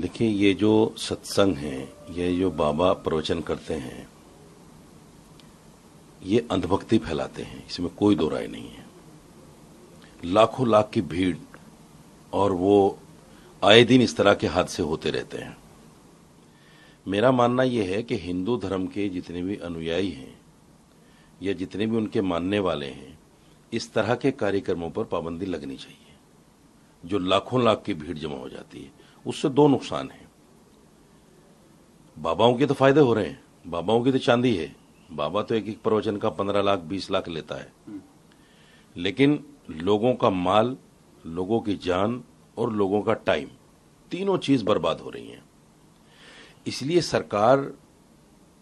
देखिए, ये जो सत्संग है, ये जो बाबा प्रवचन करते हैं, ये अंधभक्ति फैलाते हैं, इसमें कोई दो राय नहीं है। लाखों लाख की भीड़, और वो आए दिन इस तरह के हादसे होते रहते हैं। मेरा मानना यह है कि हिंदू धर्म के जितने भी अनुयायी हैं या जितने भी उनके मानने वाले हैं, इस तरह के कार्यक्रमों पर पाबंदी लगनी चाहिए। जो लाखों लाख की भीड़ जमा हो जाती है, उससे दो नुकसान हैं। बाबाओं के तो फायदे हो रहे हैं, बाबाओं की तो चांदी है। बाबा तो एक एक प्रवचन का 15 लाख 20 लाख लेता है, लेकिन लोगों का माल, लोगों की जान और लोगों का टाइम, तीनों चीज बर्बाद हो रही हैं। इसलिए सरकार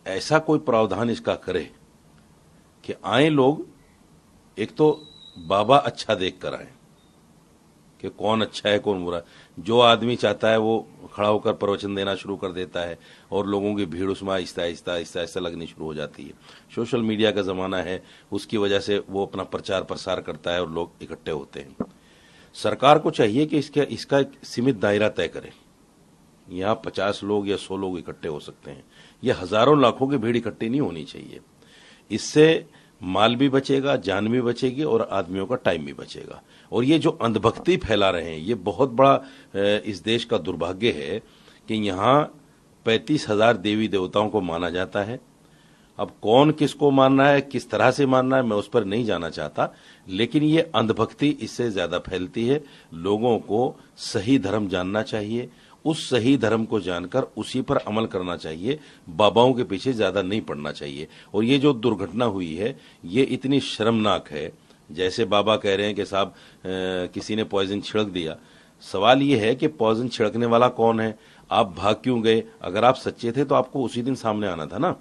ऐसा कोई प्रावधान इसका करे कि आए लोग, एक तो बाबा अच्छा देख कर आए कि कौन अच्छा है कौन बुरा। जो आदमी चाहता है वो खड़ा होकर प्रवचन देना शुरू कर देता है और लोगों की भीड़ उसमें आहिस्ता आहिस्ता आहिस्ता आहिस्ता लगनी शुरू हो जाती है। सोशल मीडिया का जमाना है, उसकी वजह से वो अपना प्रचार प्रसार करता है और लोग इकट्ठे होते हैं। सरकार को चाहिए कि इसका एक सीमित दायरा तय करे। यहाँ 50 लोग या 100 लोग इकट्ठे हो सकते हैं, यह हजारों लाखों की भीड़ इकट्ठी नहीं होनी चाहिए। इससे माल भी बचेगा, जान भी बचेगी और आदमियों का टाइम भी बचेगा। और ये जो अंधभक्ति फैला रहे हैं, ये बहुत बड़ा इस देश का दुर्भाग्य है कि यहाँ 35,000 देवी देवताओं को माना जाता है। अब कौन किसको मानना है, किस तरह से मानना है, मैं उस पर नहीं जाना चाहता, लेकिन ये अंधभक्ति इससे ज्यादा फैलती है। लोगों को सही धर्म जानना चाहिए, उस सही धर्म को जानकर उसी पर अमल करना चाहिए, बाबाओं के पीछे ज्यादा नहीं पड़ना चाहिए। और ये जो दुर्घटना हुई है, ये इतनी शर्मनाक है। जैसे बाबा कह रहे हैं कि साहब किसी ने पॉइजन छिड़क दिया। सवाल ये है कि पॉइजन छिड़कने वाला कौन है, आप भाग क्यों गए? अगर आप सच्चे थे तो आपको उसी दिन सामने आना था ना,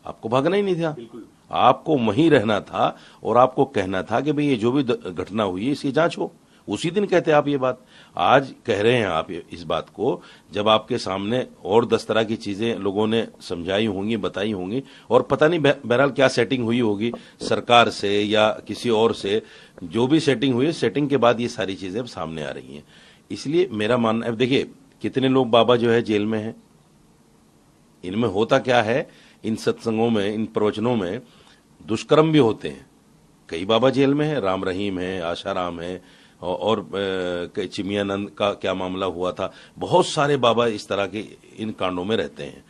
आपको भागना ही नहीं था, आपको वहीं रहना था और आपको कहना था कि भाई ये जो भी घटना हुई है इसकी जांच हो। उसी दिन कहते आप ये बात, आज कह रहे हैं आप इस बात को, जब आपके सामने और 10 तरह की चीजें लोगों ने समझाई होंगी, बताई होंगी, और पता नहीं बहरहाल क्या सेटिंग हुई होगी सरकार से या किसी और से। जो भी सेटिंग हुई है, सेटिंग के बाद ये सारी चीजें सामने आ रही हैं। इसलिए मेरा मानना है, देखिए कितने लोग बाबा जो है जेल में हैं। इनमें होता क्या है, इन सत्संगों में, इन प्रवचनों में दुष्कर्म भी होते हैं। कई बाबा जेल में है, राम रहीम है, आशाराम है, और चिमियानंद का क्या मामला हुआ था। बहुत सारे बाबा इस तरह के इन कांडों में रहते हैं।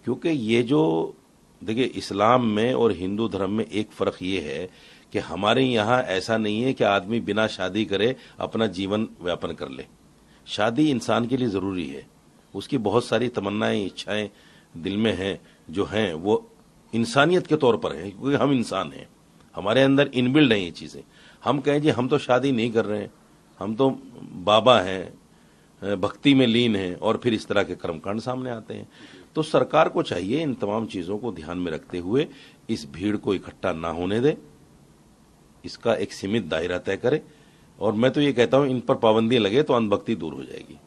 क्योंकि ये जो देखिए, इस्लाम में और हिंदू धर्म में एक फर्क ये है कि हमारे यहाँ ऐसा नहीं है कि आदमी बिना शादी करे अपना जीवन व्यापन कर ले। शादी इंसान के लिए जरूरी है, उसकी बहुत सारी तमन्नाएं, इच्छाएं दिल में हैं, जो हैं वो इंसानियत के तौर पर है, क्योंकि हम इंसान हैं, हमारे अंदर इनबिल्ड हैं ये चीजें। हम कहें जी हम तो शादी नहीं कर रहे हैं, हम तो बाबा हैं, भक्ति में लीन हैं, और फिर इस तरह के कर्मकांड सामने आते हैं। तो सरकार को चाहिए इन तमाम चीजों को ध्यान में रखते हुए इस भीड़ को इकट्ठा ना होने दे, इसका एक सीमित दायरा तय करे। और मैं तो ये कहता हूं इन पर पाबंदी लगे तो अंधभक्ति दूर हो जाएगी।